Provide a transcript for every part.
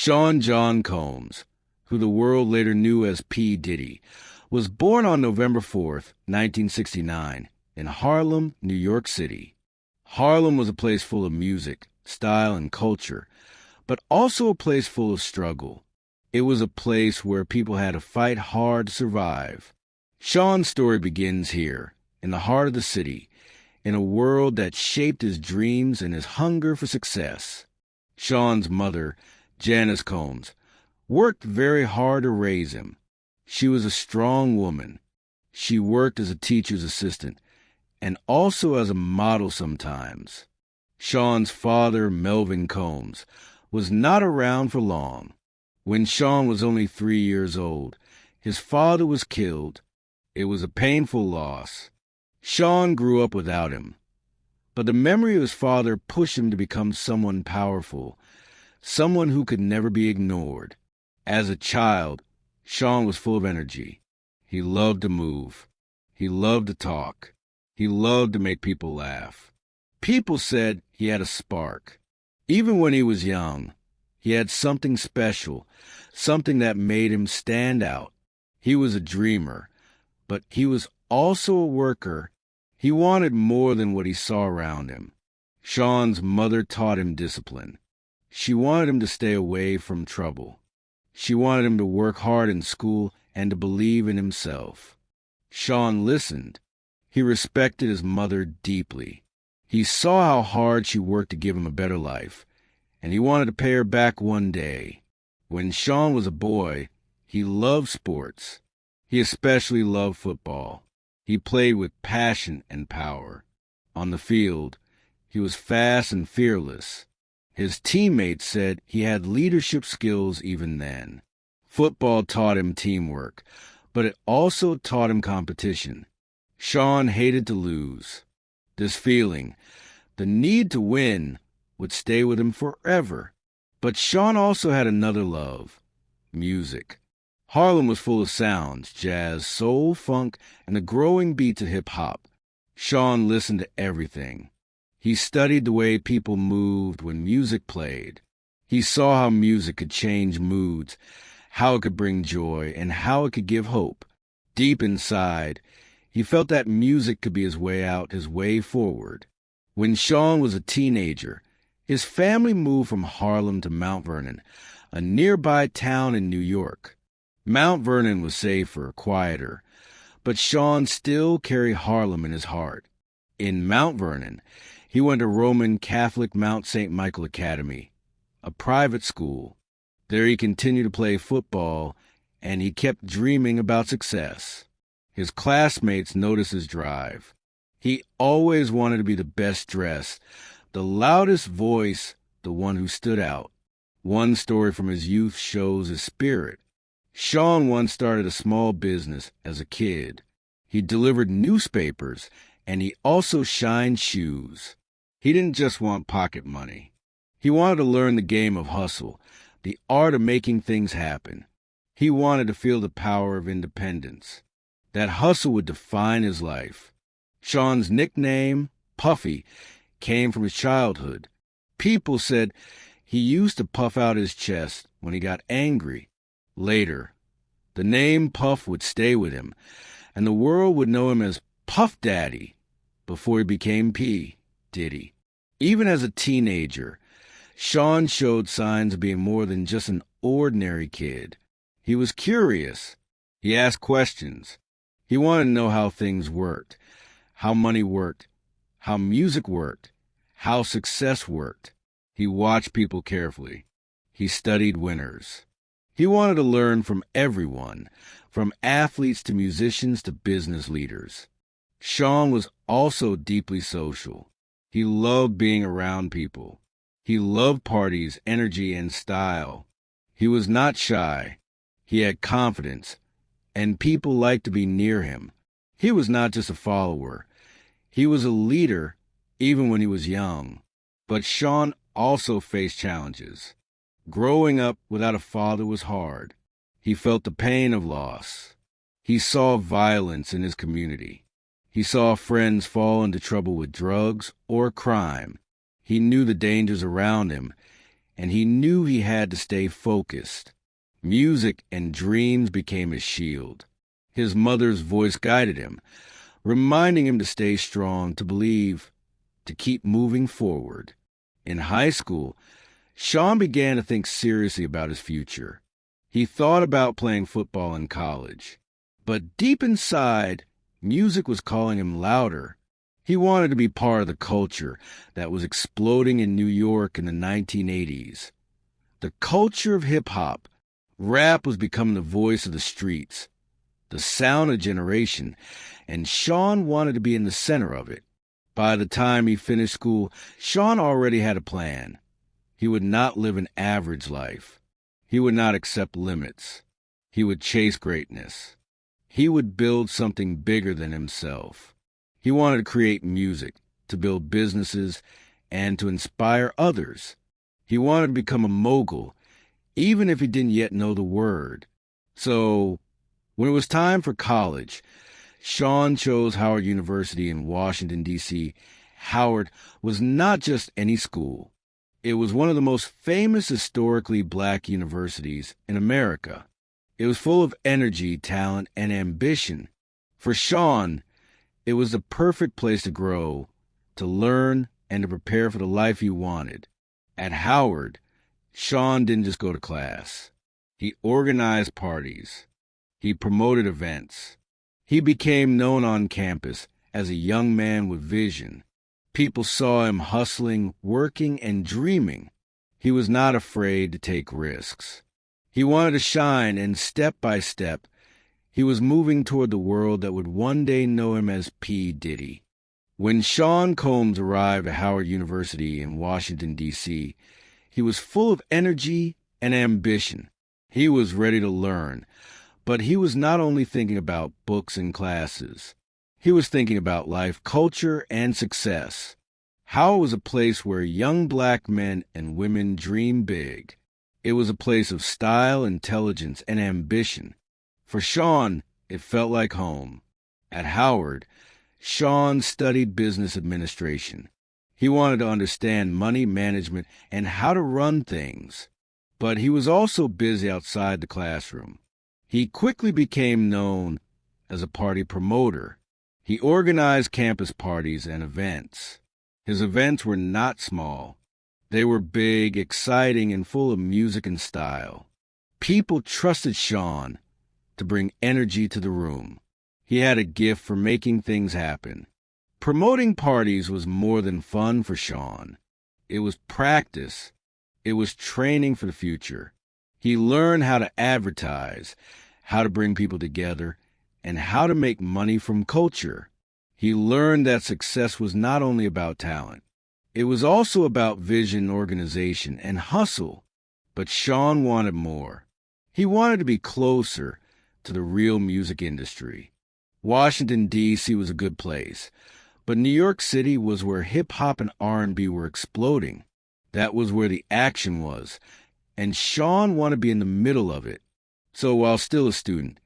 Sean John Combs, who the world later knew as P. Diddy, was born on November 4th, 1969, in Harlem, New York City. Harlem was a place full of music, style, and culture, but also a place full of struggle. It was a place where people had to fight hard to survive. Sean's story begins here, in the heart of the city, in a world that shaped his dreams and his hunger for success. Sean's mother, Janice Combs, worked very hard to raise him. She was a strong woman. She worked as a teacher's assistant and also as a model sometimes. Sean's father, Melvin Combs, was not around for long. When Sean was only 3 years old, his father was killed. It was a painful loss. Sean grew up without him, but the memory of his father pushed him to become someone powerful, someone who could never be ignored. As a child, Sean was full of energy. He loved to move. He loved to talk. He loved to make people laugh. People said he had a spark. Even when he was young, he had something special, something that made him stand out. He was a dreamer, but he was also a worker. He wanted more than what he saw around him. Sean's mother taught him discipline. She wanted him to stay away from trouble. She wanted him to work hard in school and to believe in himself. Sean listened. He respected his mother deeply. He saw how hard she worked to give him a better life, and he wanted to pay her back one day. When Sean was a boy, he loved sports. He especially loved football. He played with passion and power. On the field, he was fast and fearless. His teammates said he had leadership skills even then. Football taught him teamwork, but it also taught him competition. Sean hated to lose. This feeling, the need to win, would stay with him forever. But Sean also had another love, music. Harlem was full of sounds, jazz, soul, funk, and the growing beats of hip-hop. Sean listened to everything. He studied the way people moved when music played. He saw how music could change moods, how it could bring joy, and how it could give hope. Deep inside, he felt that music could be his way out, his way forward. When Sean was a teenager, his family moved from Harlem to Mount Vernon, a nearby town in New York. Mount Vernon was safer, quieter, but Sean still carried Harlem in his heart. In Mount Vernon, he went to Roman Catholic Mount St. Michael Academy, a private school. There he continued to play football, and he kept dreaming about success. His classmates noticed his drive. He always wanted to be the best dressed, the loudest voice, the one who stood out. One story from his youth shows his spirit. Sean once started a small business as a kid. He delivered newspapers, and he also shined shoes. He didn't just want pocket money. He wanted to learn the game of hustle, the art of making things happen. He wanted to feel the power of independence. That hustle would define his life. Sean's nickname, Puffy, came from his childhood. People said he used to puff out his chest when he got angry. Later, the name Puff would stay with him, and the world would know him as Puff Daddy before he became P. Diddy. Even as a teenager, Sean showed signs of being more than just an ordinary kid. He was curious. He asked questions. He wanted to know how things worked, how money worked, how music worked, how success worked. He watched people carefully. He studied winners. He wanted to learn from everyone, from athletes to musicians to business leaders. Sean was also deeply social. He loved being around people. He loved parties, energy, and style. He was not shy. He had confidence, and people liked to be near him. He was not just a follower. He was a leader, even when he was young. But Sean also faced challenges. Growing up without a father was hard. He felt the pain of loss. He saw violence in his community. He saw friends fall into trouble with drugs or crime. He knew the dangers around him, and he knew he had to stay focused. Music and dreams became his shield. His mother's voice guided him, reminding him to stay strong, to believe, to keep moving forward. In high school, Sean began to think seriously about his future. He thought about playing football in college. But deep inside, music was calling him louder. He wanted to be part of the culture that was exploding in New York in the 1980s. The culture of hip-hop. Rap was becoming the voice of the streets, the sound of a generation, and Sean wanted to be in the center of it. By the time he finished school, Sean already had a plan. He would not live an average life. He would not accept limits. He would chase greatness. He would build something bigger than himself. He wanted to create music, to build businesses, and to inspire others. He wanted to become a mogul, even if he didn't yet know the word. So, when it was time for college, Sean chose Howard University in Washington, D.C. Howard was not just any school. It was one of the most famous historically black universities in America. It was full of energy, talent, and ambition. For Sean, it was the perfect place to grow, to learn, and to prepare for the life he wanted. At Howard, Sean didn't just go to class. He organized parties. He promoted events. He became known on campus as a young man with vision. People saw him hustling, working, and dreaming. He was not afraid to take risks. He wanted to shine, and step by step, he was moving toward the world that would one day know him as P. Diddy. When Sean Combs arrived at Howard University in Washington, D.C., he was full of energy and ambition. He was ready to learn, but he was not only thinking about books and classes. He was thinking about life, culture, and success. Howard was a place where young black men and women dream big. It was a place of style, intelligence, and ambition. For Sean, it felt like home. At Howard, Sean studied business administration. He wanted to understand money management and how to run things. But he was also busy outside the classroom. He quickly became known as a party promoter. He organized campus parties and events. His events were not small. They were big, exciting, and full of music and style. People trusted Sean to bring energy to the room. He had a gift for making things happen. Promoting parties was more than fun for Sean. It was practice. It was training for the future. He learned how to advertise, how to bring people together, and how to make money from culture. He learned that success was not only about talent. It was also about vision, organization, and hustle. But Sean wanted more. He wanted to be closer to the real music industry. Washington, D.C. was a good place, but New York City was where hip-hop and R&B were exploding. That was where the action was, and Sean wanted to be in the middle of it. So while still a student,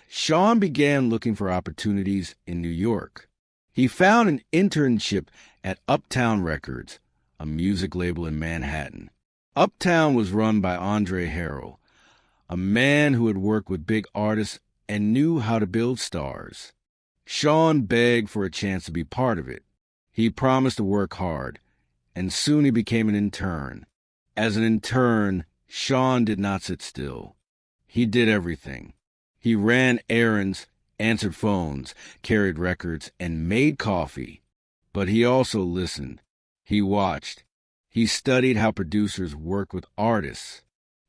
Sean began looking for opportunities in New York. He found an internship at Uptown Records, a music label in Manhattan. Uptown was run by Andre Harrell, a man who had worked with big artists and knew how to build stars. Sean begged for a chance to be part of it. He promised to work hard, and soon he became an intern. As an intern, Sean did not sit still. He did everything. He ran errands, answered phones, carried records, and made coffee. But he also listened. He watched. He studied how producers work with artists.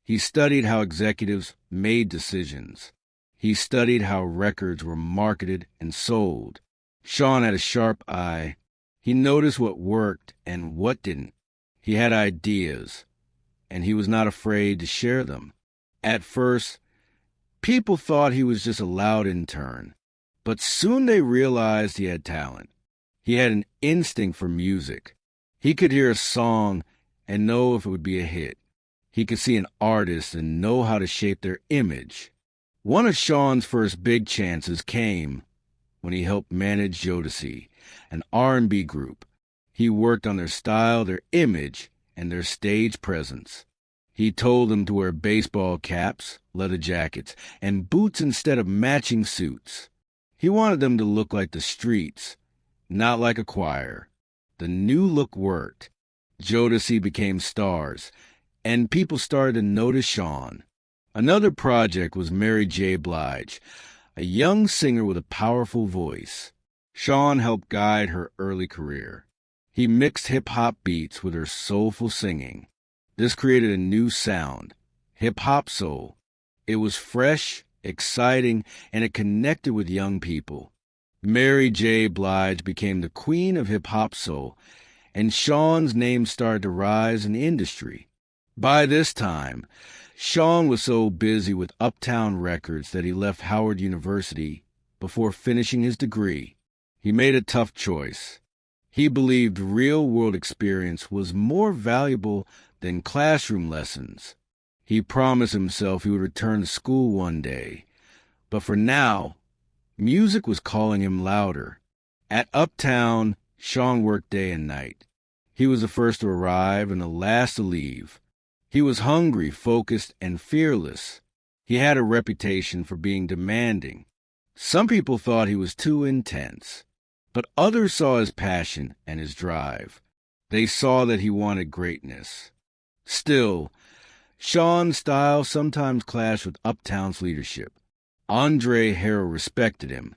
He studied how executives made decisions. He studied how records were marketed and sold. Sean had a sharp eye. He noticed what worked and what didn't. He had ideas, and he was not afraid to share them. At first, people thought he was just a loud intern, but soon they realized he had talent. He had an instinct for music. He could hear a song and know if it would be a hit. He could see an artist and know how to shape their image. One of Sean's first big chances came when he helped manage Jodeci, an R&B group. He worked on their style, their image, and their stage presence. He told them to wear baseball caps, leather jackets, and boots instead of matching suits. He wanted them to look like the streets, not like a choir. The new look worked. Jodeci became stars, and people started to notice Sean. Another project was Mary J. Blige, a young singer with a powerful voice. Sean helped guide her early career. He mixed hip-hop beats with her soulful singing. This created a new sound, hip-hop soul. It was fresh, exciting, and it connected with young people. Mary J. Blige became the queen of hip-hop soul, and Sean's name started to rise in the industry. By this time, Sean was so busy with Uptown Records that he left Howard University before finishing his degree. He made a tough choice. He believed real-world experience was more valuable than classroom lessons. He promised himself he would return to school one day. But for now, music was calling him louder. At Uptown, Sean worked day and night. He was the first to arrive and the last to leave. He was hungry, focused, and fearless. He had a reputation for being demanding. Some people thought he was too intense, but others saw his passion and his drive. They saw that he wanted greatness. Still, Sean's style sometimes clashed with Uptown's leadership. Andre Harrell respected him,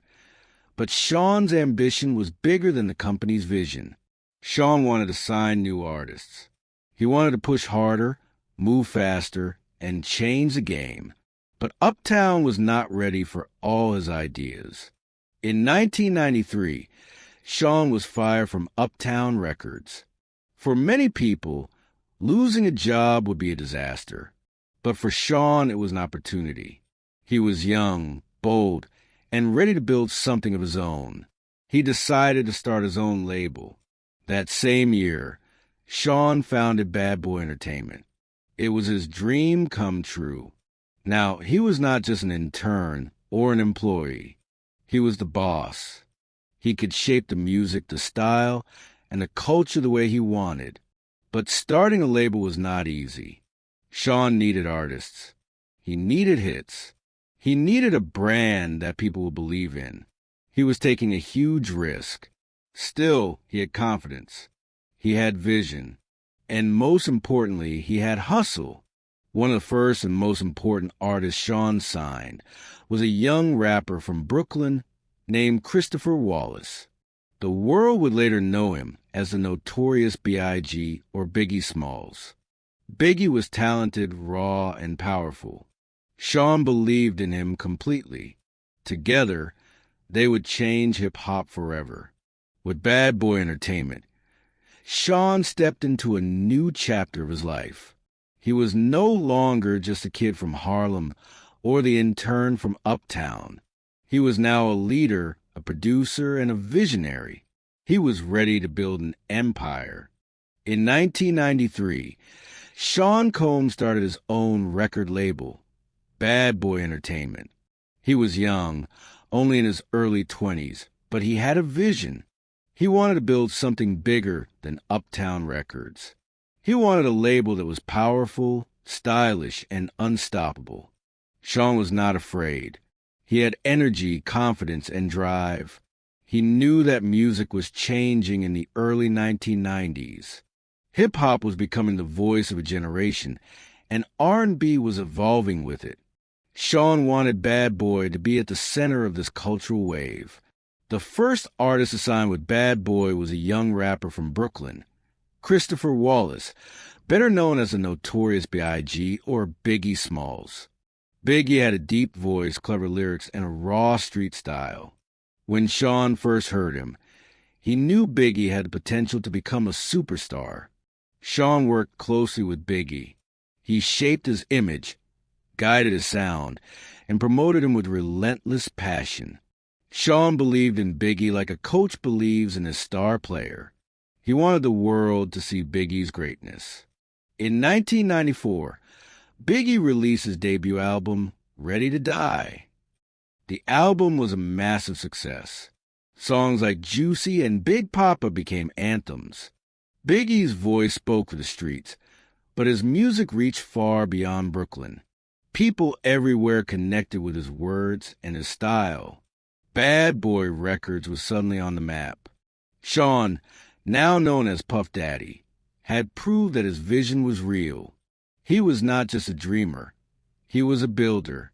but Sean's ambition was bigger than the company's vision. Sean wanted to sign new artists. He wanted to push harder, move faster, and change the game. But Uptown was not ready for all his ideas. In 1993, Sean was fired from Uptown Records. For many people, losing a job would be a disaster. But for Sean, it was an opportunity. He was young, bold, and ready to build something of his own. He decided to start his own label. That same year, Sean founded Bad Boy Entertainment. It was his dream come true. Now, he was not just an intern or an employee. He was the boss. He could shape the music, the style, and the culture the way he wanted. But starting a label was not easy. Sean needed artists. He needed hits. He needed a brand that people would believe in. He was taking a huge risk. Still, he had confidence. He had vision. And most importantly, he had hustle. One of the first and most important artists Sean signed was a young rapper from Brooklyn named Christopher Wallace. The world would later know him as the Notorious B.I.G. or Biggie Smalls. Biggie was talented, raw, and powerful. Sean believed in him completely. Together, they would change hip-hop forever. With Bad Boy Entertainment, Sean stepped into a new chapter of his life. He was no longer just a kid from Harlem or the intern from Uptown. He was now a leader, a producer, and a visionary. He was ready to build an empire. In 1993, Sean Combs started his own record label, Bad Boy Entertainment. He was young, only in his early 20s, but he had a vision. He wanted to build something bigger than Uptown Records. He wanted a label that was powerful, stylish, and unstoppable. Sean was not afraid. He had energy, confidence, and drive. He knew that music was changing in the early 1990s. Hip-hop was becoming the voice of a generation, and R&B was evolving with it. Sean wanted Bad Boy to be at the center of this cultural wave. The first artist to sign with Bad Boy was a young rapper from Brooklyn, Christopher Wallace, better known as the Notorious B.I.G. or Biggie Smalls. Biggie had a deep voice, clever lyrics, and a raw street style. When Sean first heard him, he knew Biggie had the potential to become a superstar. Sean worked closely with Biggie. He shaped his image, guided his sound, and promoted him with relentless passion. Sean believed in Biggie like a coach believes in his star player. He wanted the world to see Biggie's greatness. In 1994, Biggie released his debut album, Ready to Die. The album was a massive success. Songs like Juicy and Big Papa became anthems. Biggie's voice spoke for the streets, but his music reached far beyond Brooklyn. People everywhere connected with his words and his style. Bad Boy Records was suddenly on the map. Sean, now known as Puff Daddy, had proved that his vision was real. He was not just a dreamer, he was a builder.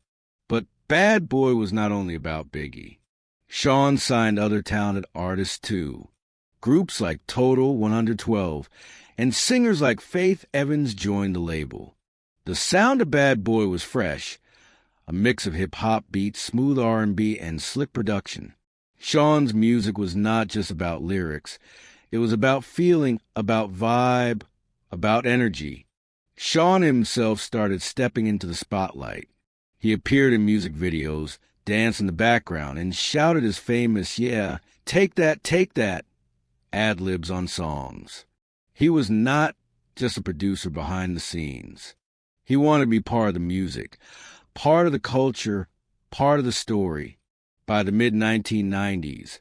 But Bad Boy was not only about Biggie. Sean signed other talented artists too. Groups like Total 112 and singers like Faith Evans joined the label. The sound of Bad Boy was fresh, a mix of hip-hop beats, smooth R&B, and slick production. Sean's music was not just about lyrics. It was about feeling, about vibe, about energy. Sean himself started stepping into the spotlight. He appeared in music videos, danced in the background, and shouted his famous, "Yeah, take that," ad-libs on songs. He was not just a producer behind the scenes. He wanted to be part of the music, part of the culture, part of the story. By the mid-1990s,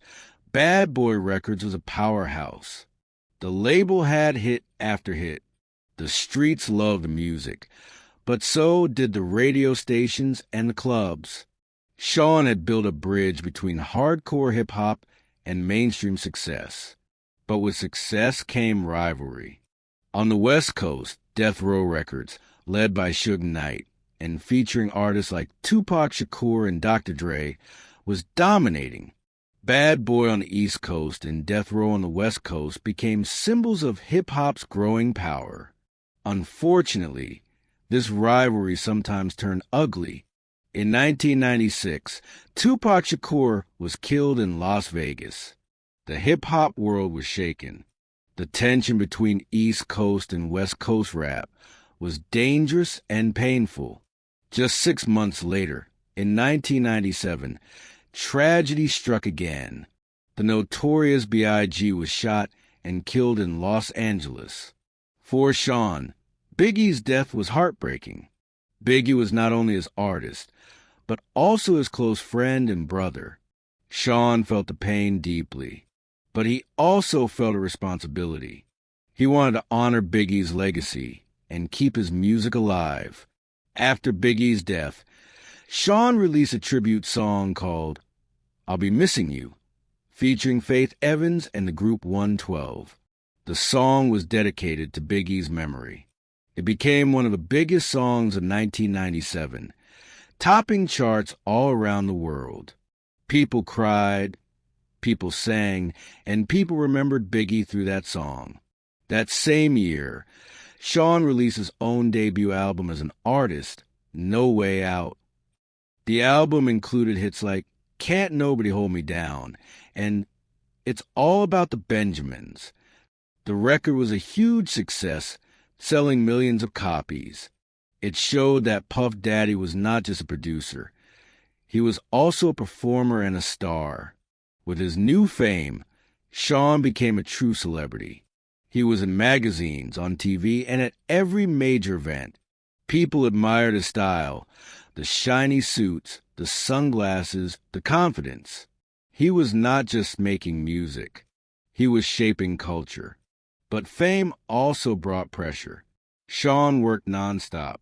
Bad Boy Records was a powerhouse. The label had hit after hit. The streets loved the music, but so did the radio stations and the clubs. Sean had built a bridge between hardcore hip-hop and mainstream success. But with success came rivalry. On the West Coast, Death Row Records, led by Suge Knight, and featuring artists like Tupac Shakur and Dr. Dre, was dominating. Bad Boy on the East Coast and Death Row on the West Coast became symbols of hip-hop's growing power. Unfortunately, this rivalry sometimes turned ugly. In 1996, Tupac Shakur was killed in Las Vegas. The hip-hop world was shaken. The tension between East Coast and West Coast rap was dangerous and painful. Just 6 months later, in 1997, tragedy struck again. The Notorious B.I.G. was shot and killed in Los Angeles. For Sean, Biggie's death was heartbreaking. Biggie was not only his artist, but also his close friend and brother. Sean felt the pain deeply, but he also felt a responsibility. He wanted to honor Biggie's legacy and keep his music alive. After Biggie's death, Sean released a tribute song called "I'll Be Missing You," featuring Faith Evans and the group 112. The song was dedicated to Biggie's memory. It became one of the biggest songs of 1997, topping charts all around the world. People cried, people sang, and people remembered Biggie through that song. That same year, Sean released his own debut album as an artist, No Way Out. The album included hits like Can't Nobody Hold Me Down and It's All About the Benjamins. The record was a huge success, selling millions of copies. It showed that Puff Daddy was not just a producer. He was also a performer and a star. With his new fame, Sean became a true celebrity. He was in magazines, on TV, and at every major event. People admired his style, the shiny suits, the sunglasses, the confidence. He was not just making music. He was shaping culture. But fame also brought pressure. Sean worked nonstop.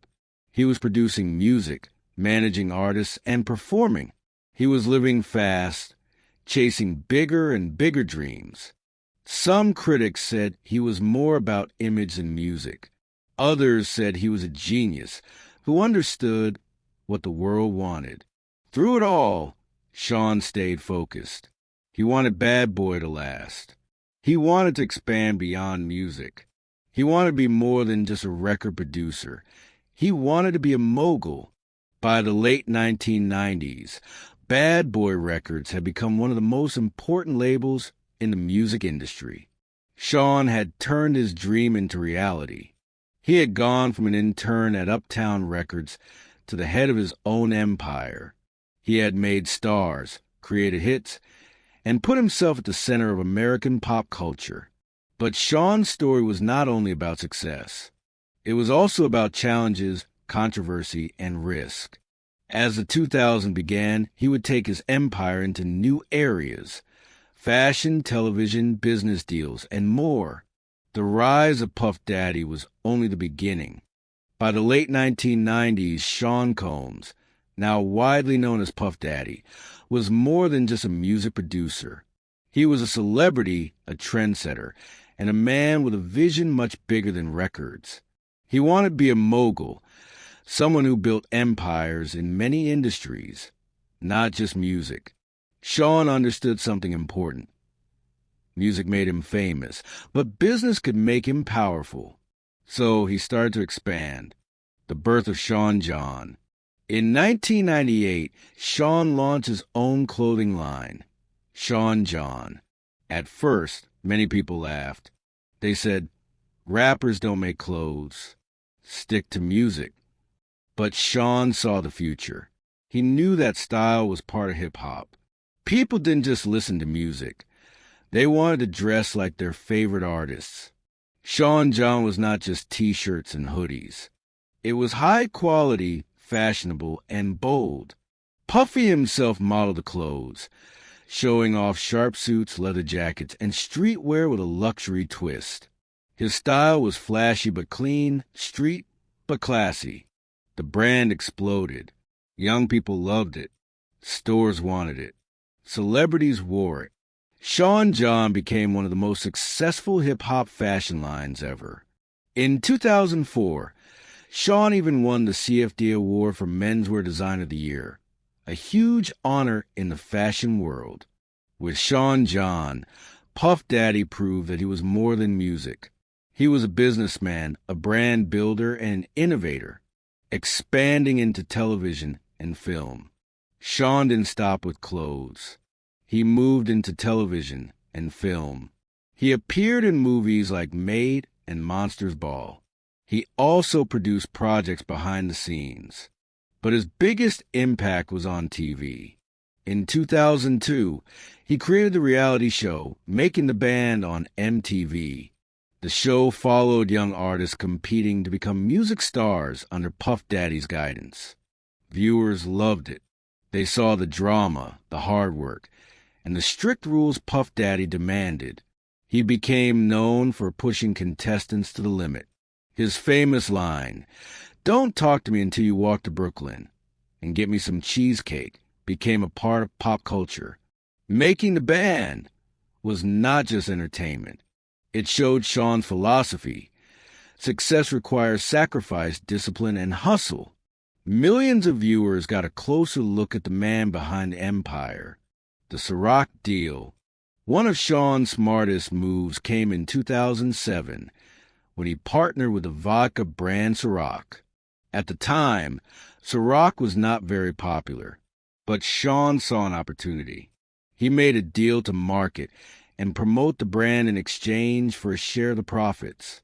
He was producing music, managing artists, and performing. He was living fast, chasing bigger and bigger dreams. Some critics said he was more about image than music. Others said he was a genius who understood what the world wanted. Through it all, Sean stayed focused. He wanted Bad Boy to last. He wanted to expand beyond music. He wanted to be more than just a record producer. He wanted to be a mogul. By the late 1990s, Bad Boy Records had become one of the most important labels in the music industry. Sean had turned his dream into reality. He had gone from an intern at Uptown Records to the head of his own empire. He had made stars, created hits, and put himself at the center of American pop culture. But Sean's story was not only about success. It was also about challenges, controversy, and risk. As the 2000s began, he would take his empire into new areas: fashion, television, business deals, and more. The rise of Puff Daddy was only the beginning. By the late 1990s, Sean Combs, now widely known as Puff Daddy, was more than just a music producer. He was a celebrity, a trendsetter, and a man with a vision much bigger than records. He wanted to be a mogul, someone who built empires in many industries, not just music. Sean understood something important. Music made him famous, but business could make him powerful. So he started to expand. The birth of Sean John. In 1998, Sean launched his own clothing line, Sean John. At first, many people laughed. They said, "Rappers don't make clothes. Stick to music." But Sean saw the future. He knew that style was part of hip-hop. People didn't just listen to music. They wanted to dress like their favorite artists. Sean John was not just T-shirts and hoodies. It was high quality, fashionable, and bold. Puffy himself modeled the clothes, showing off sharp suits, leather jackets, and streetwear with a luxury twist. His style was flashy but clean, street but classy. The brand exploded. Young people loved it. Stores wanted it. Celebrities wore it. Sean John became one of the most successful hip-hop fashion lines ever. In 2004, Sean even won the CFD Award for Menswear Designer of the Year, a huge honor in the fashion world. With Sean John, Puff Daddy proved that he was more than music. He was a businessman, a brand builder, and an innovator, expanding into television and film. Sean didn't stop with clothes. He moved into television and film. He appeared in movies like Made and Monsters Ball. He also produced projects behind the scenes. But his biggest impact was on TV. In 2002, he created the reality show Making the Band on MTV. The show followed young artists competing to become music stars under Puff Daddy's guidance. Viewers loved it. They saw the drama, the hard work, and the strict rules Puff Daddy demanded. He became known for pushing contestants to the limit. His famous line, "Don't talk to me until you walk to Brooklyn and get me some cheesecake," became a part of pop culture. Making the Band was not just entertainment. It showed Sean's philosophy. Success requires sacrifice, discipline, and hustle. Millions of viewers got a closer look at the man behind the empire. The Ciroc deal. One of Sean's smartest moves came in 2007 when he partnered with the vodka brand Ciroc. At the time, Ciroc was not very popular, but Sean saw an opportunity. He made a deal to market and promote the brand in exchange for a share of the profits.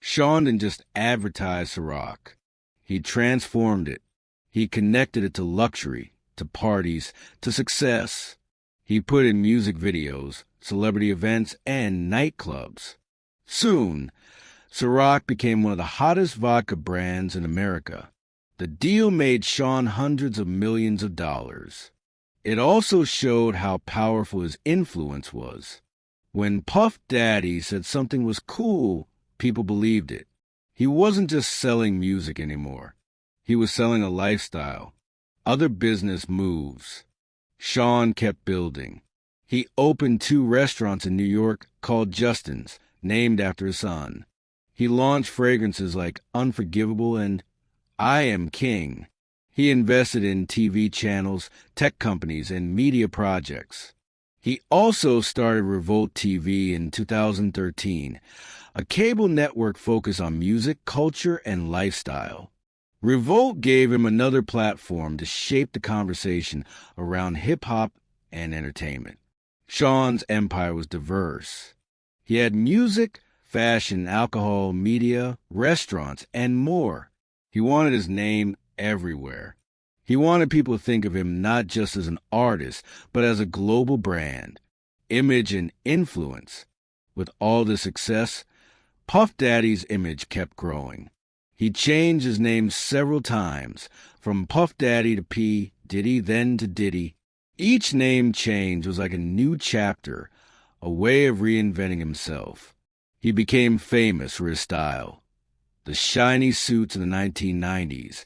Sean didn't just advertise Ciroc. He transformed it. He connected it to luxury, to parties, to success. He put in music videos, celebrity events, and nightclubs. Soon, Ciroc became one of the hottest vodka brands in America. The deal made Sean hundreds of millions of dollars. It also showed how powerful his influence was. When Puff Daddy said something was cool, people believed it. He wasn't just selling music anymore. He was selling a lifestyle, other business moves. Sean kept building. He opened 2 restaurants in New York called Justin's, named after his son. He launched fragrances like Unforgivable and I Am King. He invested in TV channels, tech companies, and media projects. He also started Revolt TV in 2013, a cable network focused on music, culture, and lifestyle. Revolt gave him another platform to shape the conversation around hip-hop and entertainment. Sean's empire was diverse. He had music, fashion, alcohol, media, restaurants, and more. He wanted his name everywhere. He wanted people to think of him not just as an artist, but as a global brand, image and influence. With all the success, Puff Daddy's image kept growing. He changed his name several times, from Puff Daddy to P. Diddy, then to Diddy. Each name change was like a new chapter, a way of reinventing himself. He became famous for his style. The shiny suits in the 1990s,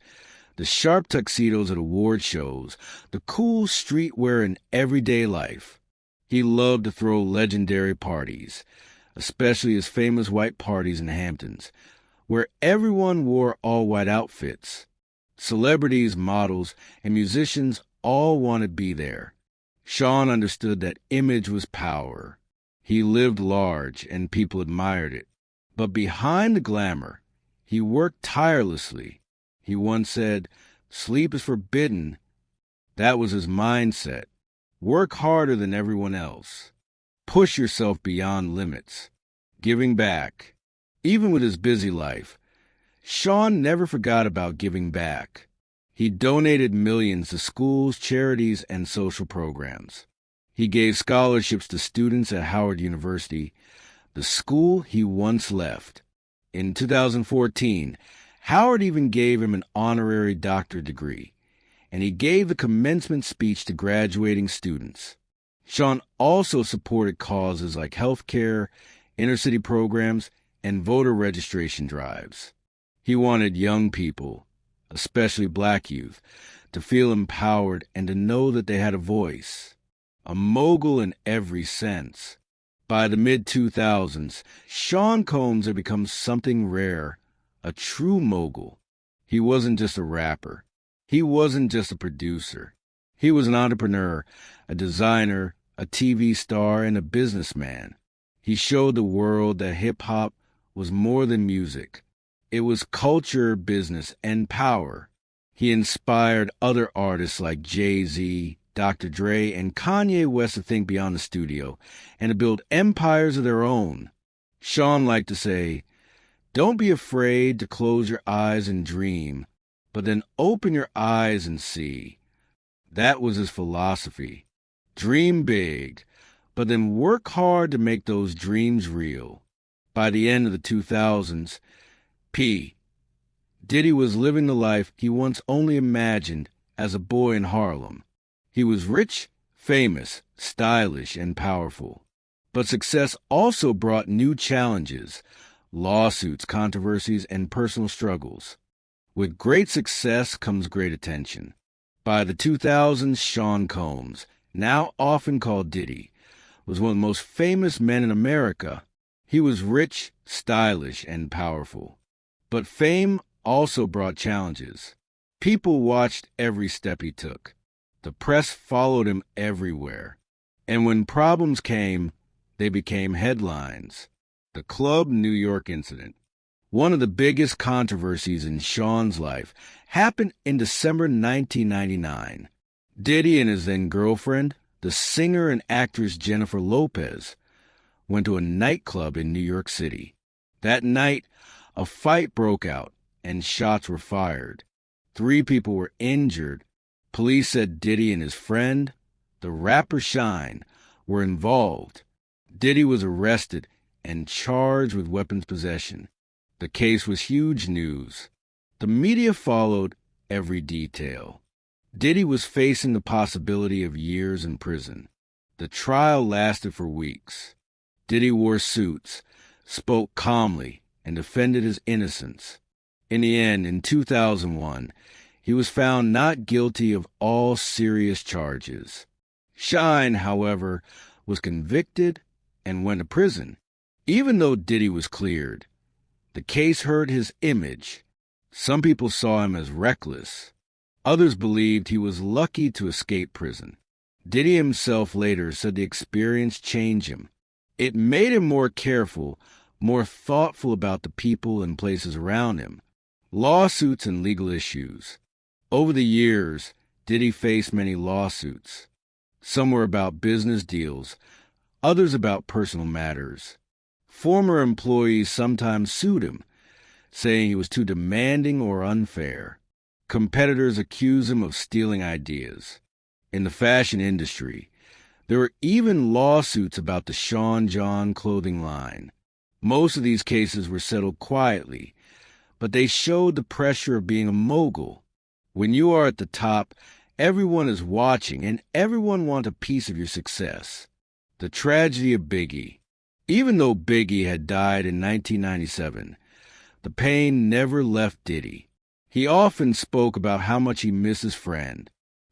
the sharp tuxedos at award shows, the cool streetwear in everyday life. He loved to throw legendary parties, especially his famous white parties in the Hamptons, where everyone wore all-white outfits. Celebrities, models, and musicians all wanted to be there. Sean understood that image was power. He lived large, and people admired it. But behind the glamour, he worked tirelessly. He once said, "Sleep is forbidden." That was his mindset. Work harder than everyone else. Push yourself beyond limits. Giving back. Even with his busy life, Sean never forgot about giving back. He donated millions to schools, charities, and social programs. He gave scholarships to students at Howard University, the school he once left. In 2014, Howard even gave him an honorary doctorate degree, and he gave the commencement speech to graduating students. Sean also supported causes like health care, inner-city programs, and voter registration drives. He wanted young people, especially black youth, to feel empowered and to know that they had a voice. A mogul in every sense. By the mid-2000s, Sean Combs had become something rare, a true mogul. He wasn't just a rapper. He wasn't just a producer. He was an entrepreneur, a designer, a TV star, and a businessman. He showed the world that hip-hop was more than music. It was culture, business, and power. He inspired other artists like Jay-Z, Dr. Dre, and Kanye West to think beyond the studio and to build empires of their own. Sean liked to say, "Don't be afraid to close your eyes and dream, but then open your eyes and see." That was his philosophy. Dream big, but then work hard to make those dreams real. By the end of the 2000s, Diddy was living the life he once only imagined as a boy in Harlem. He was rich, famous, stylish, and powerful. But success also brought new challenges, lawsuits, controversies, and personal struggles. With great success comes great attention. By the 2000s, Sean Combs, now often called Diddy, was one of the most famous men in America. He was rich, stylish, and powerful. But fame also brought challenges. People watched every step he took. The press followed him everywhere. And when problems came, they became headlines. The Club New York incident. One of the biggest controversies in Sean's life happened in December 1999. Diddy and his then-girlfriend, the singer and actress Jennifer Lopez, went to a nightclub in New York City. That night, a fight broke out and shots were fired. 3 people were injured. Police said Diddy and his friend, the rapper Shine, were involved. Diddy was arrested and charged with weapons possession. The case was huge news. The media followed every detail. Diddy was facing the possibility of years in prison. The trial lasted for weeks. Diddy wore suits, spoke calmly, and defended his innocence. In the end, in 2001, he was found not guilty of all serious charges. Shine, however, was convicted and went to prison. Even though Diddy was cleared, the case hurt his image. Some people saw him as reckless. Others believed he was lucky to escape prison. Diddy himself later said the experience changed him. It made him more careful, more thoughtful about the people and places around him. Lawsuits and legal issues. Over the years, Diddy faced many lawsuits. Some were about business deals, others about personal matters. Former employees sometimes sued him, saying he was too demanding or unfair. Competitors accused him of stealing ideas. In the fashion industry, there were even lawsuits about the Sean John clothing line. Most of these cases were settled quietly, but they showed the pressure of being a mogul. When you are at the top, everyone is watching and everyone wants a piece of your success. The tragedy of Biggie. Even though Biggie had died in 1997, the pain never left Diddy. He often spoke about how much he missed his friend.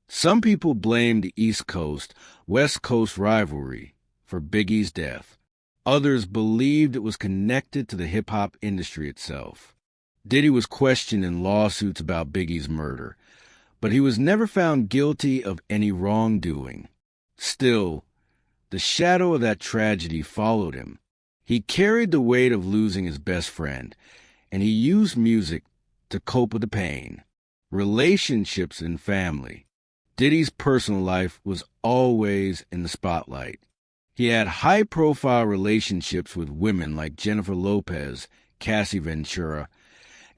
Some people blamed the East Coast-West Coast rivalry for Biggie's death. Others believed it was connected to the hip-hop industry itself. Diddy was questioned in lawsuits about Biggie's murder, but he was never found guilty of any wrongdoing. Still, the shadow of that tragedy followed him. He carried the weight of losing his best friend, and he used music to cope with the pain. Relationships and family. Diddy's personal life was always in the spotlight. He had high-profile relationships with women like Jennifer Lopez, Cassie Ventura,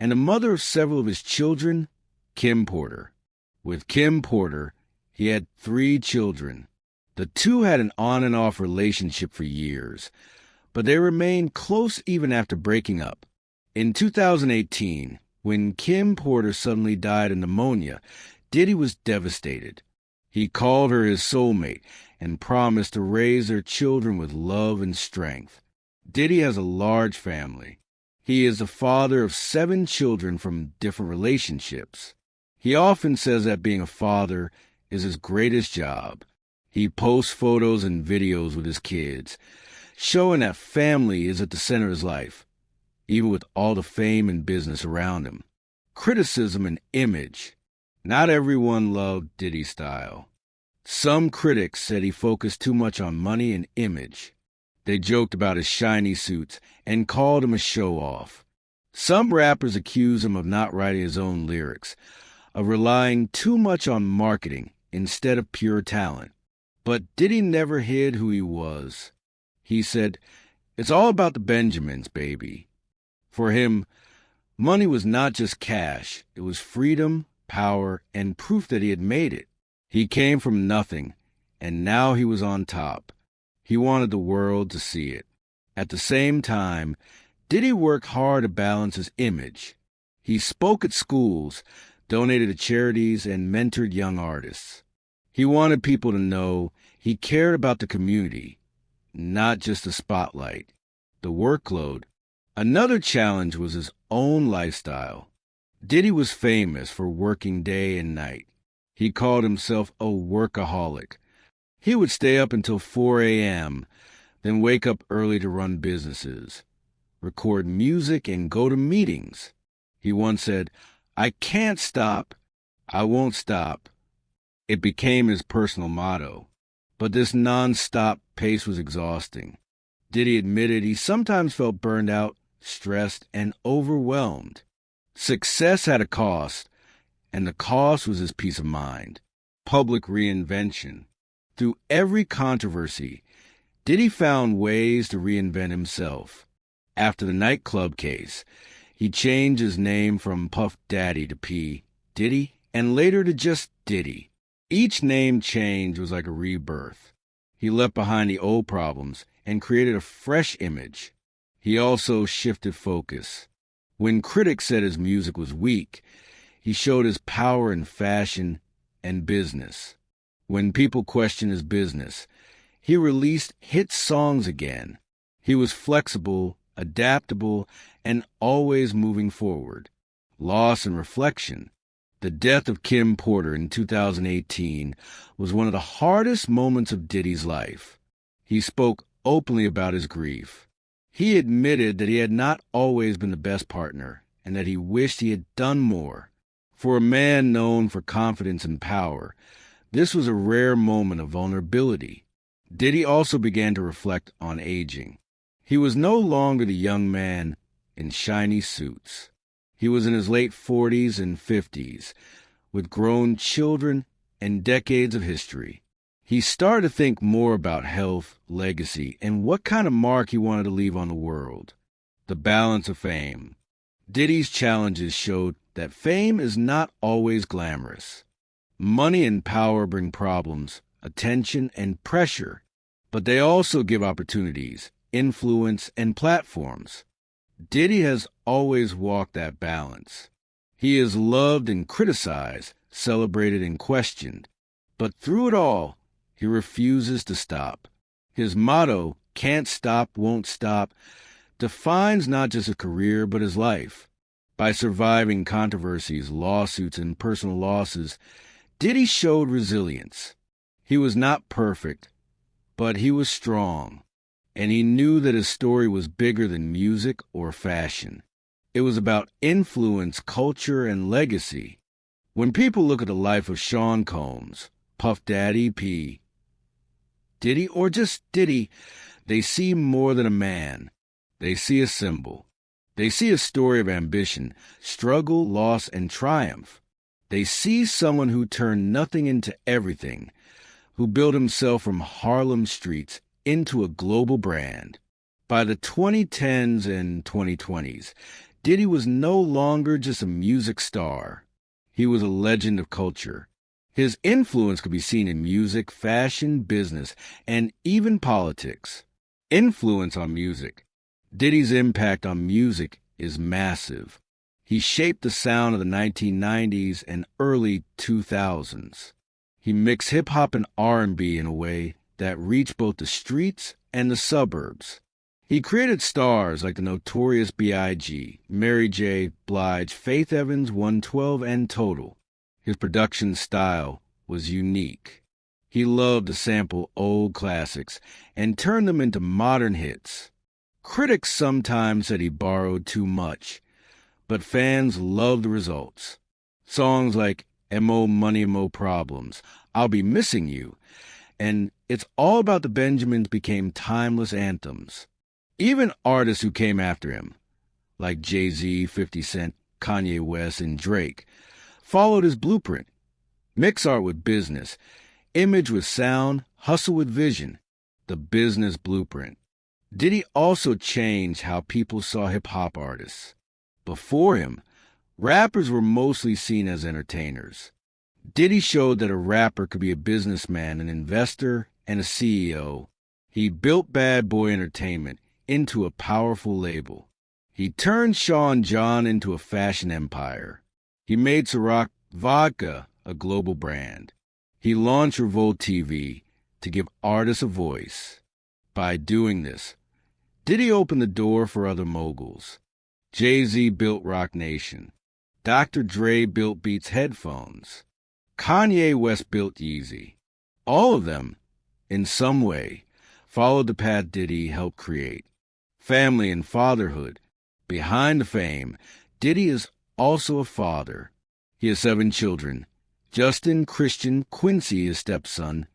and the mother of several of his children, Kim Porter. With Kim Porter, he had 3 children. The two had an on-and-off relationship for years, but they remained close even after breaking up. In 2018, when Kim Porter suddenly died of pneumonia, Diddy was devastated. He called her his soulmate and promised to raise their children with love and strength. Diddy has a large family. He is the father of 7 children from different relationships. He often says that being a father is his greatest job. He posts photos and videos with his kids, showing that family is at the center of his life, even with all the fame and business around him. Criticism and image. Not everyone loved Diddy's style. Some critics said he focused too much on money and image. They joked about his shiny suits and called him a show-off. Some rappers accused him of not writing his own lyrics, of relying too much on marketing instead of pure talent. But Diddy never hid who he was. He said, "It's all about the Benjamins, baby." For him, money was not just cash. It was freedom, power, and proof that he had made it. He came from nothing, and now he was on top. He wanted the world to see it. At the same time, Diddy worked hard to balance his image. He spoke at schools, donated to charities, and mentored young artists. He wanted people to know he cared about the community, not just the spotlight, the workload. Another challenge was his own lifestyle. Diddy was famous for working day and night. He called himself a workaholic. He would stay up until 4 a.m., then wake up early to run businesses, record music, and go to meetings. He once said, "I can't stop. I won't stop." It became his personal motto. But this non-stop pace was exhausting. Diddy admitted he sometimes felt burned out, stressed, and overwhelmed. Success had a cost, and the cost was his peace of mind. Public reinvention. Through every controversy, Diddy found ways to reinvent himself. After the nightclub case, he changed his name from Puff Daddy to P. Diddy, and later to just Diddy. Each name change was like a rebirth. He left behind the old problems and created a fresh image. He also shifted focus. When critics said his music was weak, he showed his power in fashion and business. When people questioned his business, he released hit songs again. He was flexible, adaptable, and always moving forward. Loss and reflection. The death of Kim Porter in 2018 was one of the hardest moments of Diddy's life. He spoke openly about his grief. He admitted that he had not always been the best partner and that he wished he had done more. For a man known for confidence and power, this was a rare moment of vulnerability. Diddy also began to reflect on aging. He was no longer the young man in shiny suits. He was in his late 40s and 50s, with grown children and decades of history. He started to think more about health, legacy, and what kind of mark he wanted to leave on the world. The balance of fame. Diddy's challenges showed that fame is not always glamorous. Money and power bring problems, attention, and pressure, but they also give opportunities, influence, and platforms. Diddy has always walked that balance. He is loved and criticized, celebrated and questioned, but through it all, he refuses to stop. His motto, Can't Stop, Won't Stop defines not just his career but his life. By surviving controversies, lawsuits, and personal losses, Diddy showed resilience. He was not perfect, but he was strong, and he knew that his story was bigger than music or fashion. It was about influence, culture, and legacy. When people look at the life of Sean Combs, Puff Daddy P, Diddy, or just Diddy, they see more than a man. They see a symbol. They see a story of ambition, struggle, loss, and triumph. They see someone who turned nothing into everything, who built himself from Harlem streets into a global brand. By the 2010s and 2020s, Diddy was no longer just a music star. He was a legend of culture. His influence could be seen in music, fashion, business, and even politics. Influence on music. Diddy's impact on music is massive. He shaped the sound of the 1990s and early 2000s. He mixed hip-hop and R&B in a way that reached both the streets and the suburbs. He created stars like the Notorious B.I.G, Mary J. Blige, Faith Evans, 112, and Total. His production style was unique. He loved to sample old classics and turn them into modern hits. Critics sometimes said he borrowed too much, but fans loved the results. Songs like M.O. Money, Mo Problems, I'll Be Missing You, and It's All About the Benjamins became timeless anthems. Even artists who came after him, like Jay-Z, 50 Cent, Kanye West, and Drake, followed his blueprint. Mix art with business, image with sound, hustle with vision, the business blueprint. Diddy also changed how people saw hip-hop artists. Before him, rappers were mostly seen as entertainers. Diddy showed that a rapper could be a businessman, an investor, and a CEO. He built Bad Boy Entertainment into a powerful label. He turned Sean John into a fashion empire. He made Ciroc Vodka a global brand. He launched Revolt TV to give artists a voice. By doing this, Diddy opened the door for other moguls. Jay-Z built Roc Nation. Dr. Dre built Beats headphones. Kanye West built Yeezy. All of them, in some way, followed the path Diddy helped create. Family and fatherhood. Behind the fame, Diddy is also a father. He has 7 children. Justin, Christian, Quincy, his stepson,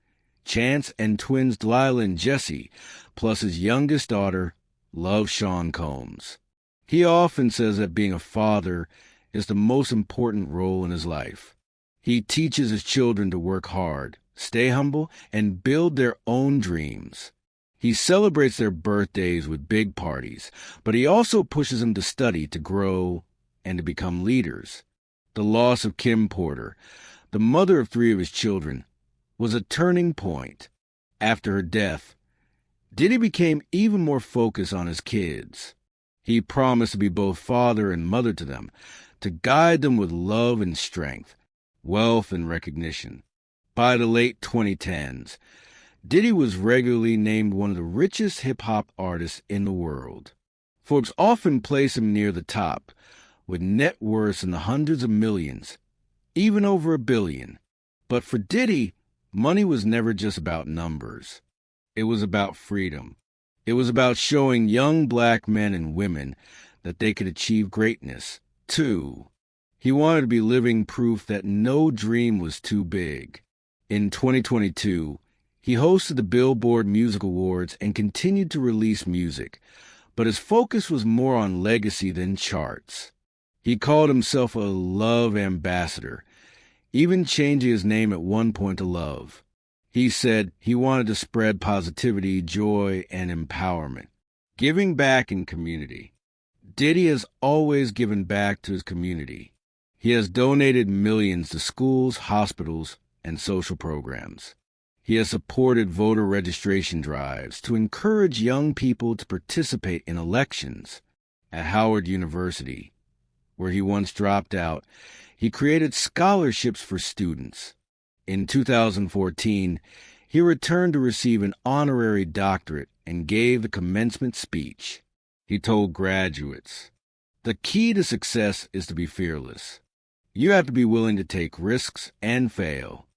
Chance, and twins Delilah and Jesse, plus his youngest daughter, Love Sean Combs. He often says that being a father is the most important role in his life. He teaches his children to work hard, stay humble, and build their own dreams. He celebrates their birthdays with big parties, but he also pushes them to study, to grow, and to become leaders. The loss of Kim Porter, the mother of 3 of his children, was a turning point. After her death, Diddy became even more focused on his kids. He promised to be both father and mother to them, to guide them with love and strength, wealth and recognition. By the late 2010s, Diddy was regularly named one of the richest hip-hop artists in the world. Forbes often placed him near the top, with net worths in the hundreds of millions, even over $1 billion. But for Diddy, money was never just about numbers. It was about freedom. It was about showing young black men and women that they could achieve greatness, too. He wanted to be living proof that no dream was too big. In 2022, he hosted the Billboard Music Awards and continued to release music, but his focus was more on legacy than charts. He called himself a love ambassador, even changing his name at one point to Love. He said he wanted to spread positivity, joy, and empowerment, giving back in community. Diddy has always given back to his community. He has donated millions to schools, hospitals, and social programs. He has supported voter registration drives to encourage young people to participate in elections. At Howard University, where he once dropped out, he created scholarships for students. In 2014, he returned to receive an honorary doctorate and gave the commencement speech. He told graduates, "The key to success is to be fearless. You have to be willing to take risks and fail,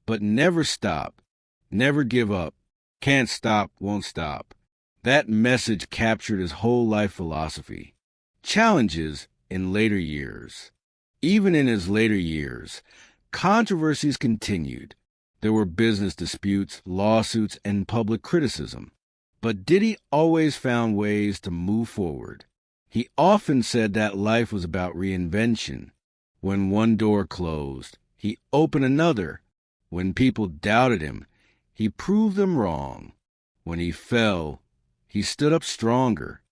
but never stop, never give up. Can't stop, won't stop." That message captured his whole life philosophy. Challenges in later years. Even in his later years, controversies continued. There were business disputes, lawsuits, and public criticism. But Diddy always found ways to move forward. He often said that life was about reinvention. When one door closed, he opened another. When people doubted him, he proved them wrong. When he fell, he stood up stronger.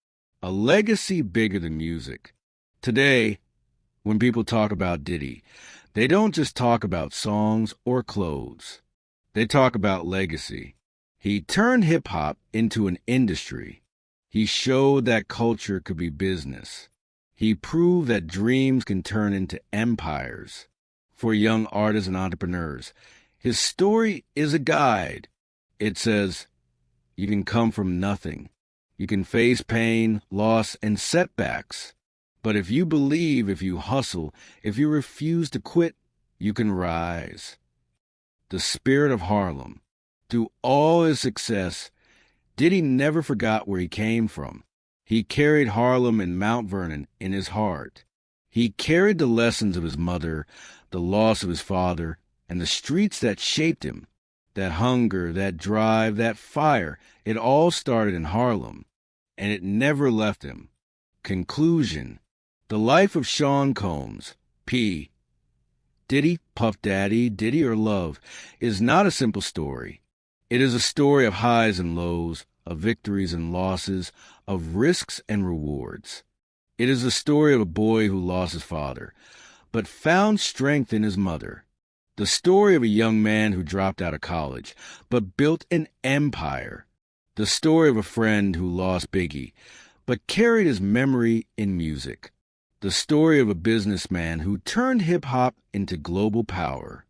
A legacy bigger than music. Today, when people talk about Diddy, they don't just talk about songs or clothes. They talk about legacy. He turned hip-hop into an industry. He showed that culture could be business. He proved that dreams can turn into empires. For young artists and entrepreneurs, his story is a guide. It says, you can come from nothing. You can face pain, loss, and setbacks. But if you believe, if you hustle, if you refuse to quit, you can rise. The spirit of Harlem. Through all his success, Diddy never forgot where he came from. He carried Harlem and Mount Vernon in his heart. He carried the lessons of his mother, the loss of his father, and the streets that shaped him. That hunger, that drive, that fire, it all started in Harlem, and it never left him. Conclusion. The life of Sean Combs, P. Diddy, Puff Daddy, Diddy or Love, is not a simple story. It is a story of highs and lows, of victories and losses, of risks and rewards. It is the story of a boy who lost his father, but found strength in his mother. The story of a young man who dropped out of college, but built an empire. The story of a friend who lost Biggie, but carried his memory in music. The story of a businessman who turned hip-hop into global power.